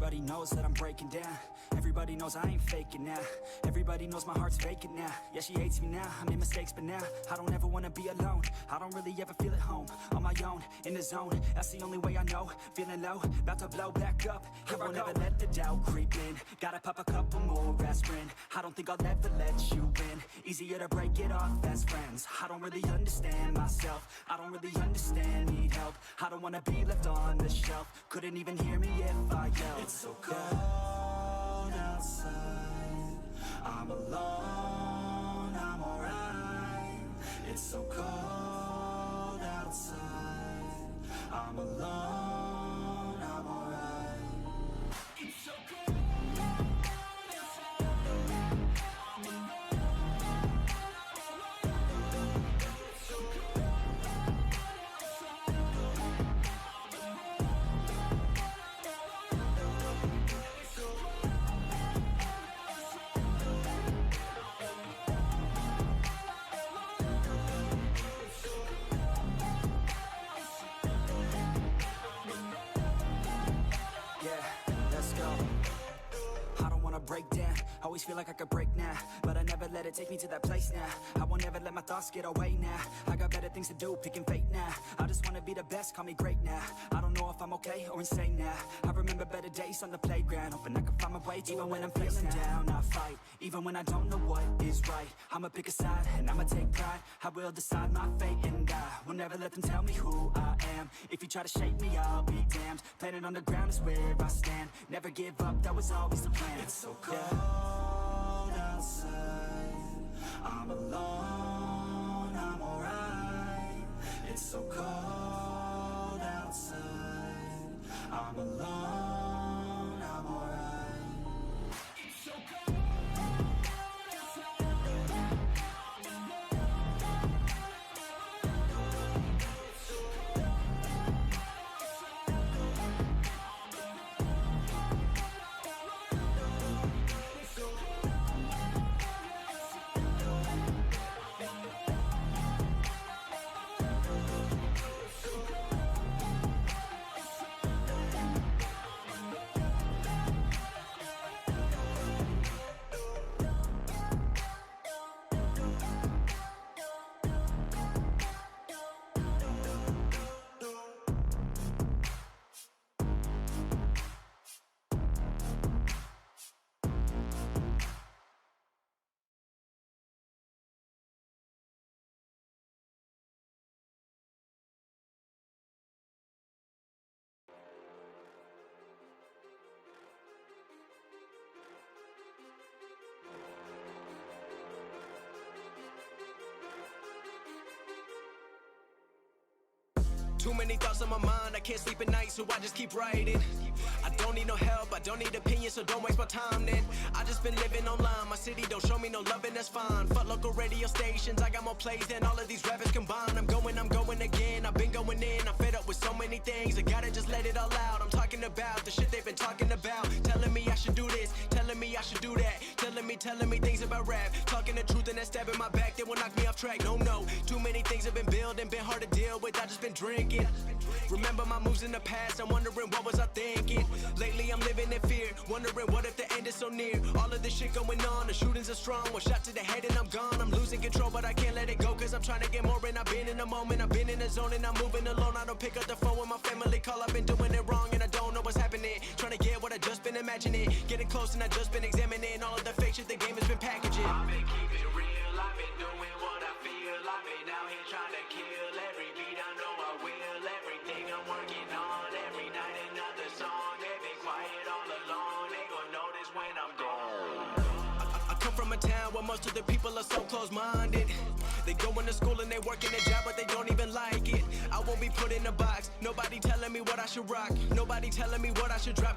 Everybody knows that I'm breaking down. Everybody knows I ain't faking now. Everybody knows my heart's vacant now. Yeah, she hates me now, I made mistakes but now I don't ever wanna be alone. I don't really ever feel at home. On my own, in the zone, that's the only way I know. Feeling low, about to blow back up. I won't ever let the doubt creep in. Gotta pop a couple more aspirin. I don't think I'll ever let you in. Easier to break it off as friends. I don't really understand myself. I don't really understand, need help. I don't wanna be left on the shelf. Couldn't even hear me if I yelled. It's so cold outside, I'm alone, I'm alright. It's so cold outside, I'm alone, I'm alright. It's so cold outside, I'm alone, I'm alone. It's so cold outside, I'm break down, always feel like I could break now, but I never let it take me to that place now. I won't ever let my thoughts get away now. I got better things to do, picking fate now. I just wanna be the best, call me great now. I don't know if I'm okay or insane now. I remember better days on the playground, hoping I can find my way even when I'm feeling down. I fight, even when I don't know what is right. I'ma pick a side and I'ma take pride. I will decide my fate and I will never let them tell me who I am. If you try to shape me, I'll be damned. Planet on the ground is where I stand. Never give up, that was always the plan. It's so cold outside, I'm alone, I'm alright. It's so cold outside, I'm alone, I'm alright. It's so cold outside, I'm alone, I'm alone. It's so cold outside, I'm Too many thoughts on my mind, I can't sleep at night, so I just keep writing. I don't need no help, I don't need opinions, so don't waste my time then. I just been living online, my city don't show me no love and that's fine. Fuck local radio stations, I got more plays than all of these rappers combined. I'm going again, I've been going in, I'm fed up with so many things, I gotta just let it all out. I'm talking about the shit they've been talking about, telling me I should do this, telling me I should do that, telling me things about rap, talking the truth and that stab in my back, they will knock me off track. No, too many things have been building, been hard to deal with, I just been drinking. Remember my moves in the past, I'm wondering what was I thinking. Lately I'm living in fear, wondering what if the end is so near. All of this shit going on, the shootings are strong. One shot to the head and I'm gone. I'm losing control but I can't let it go, cause I'm trying to get more. And I've been in the moment, I've been in the zone, and I'm moving alone. I don't pick up the phone when my family call, I've been doing it wrong and I don't know what's happening. Trying to get what I just been imagining, getting close and I just been examining all of the fake shit the game has been packaging. I've been keeping real, I've been doing what I feel. I've been out here trying to kill every beat, I know I will. Everything I'm working on, every night another song. They've been quiet all along, they gon' notice when I'm gone. I come from a town where most of the people are so close-minded. They go into school and they work in a job but they don't even like it. I won't be put in a box, nobody telling me what I should rock, nobody telling me what I should drop.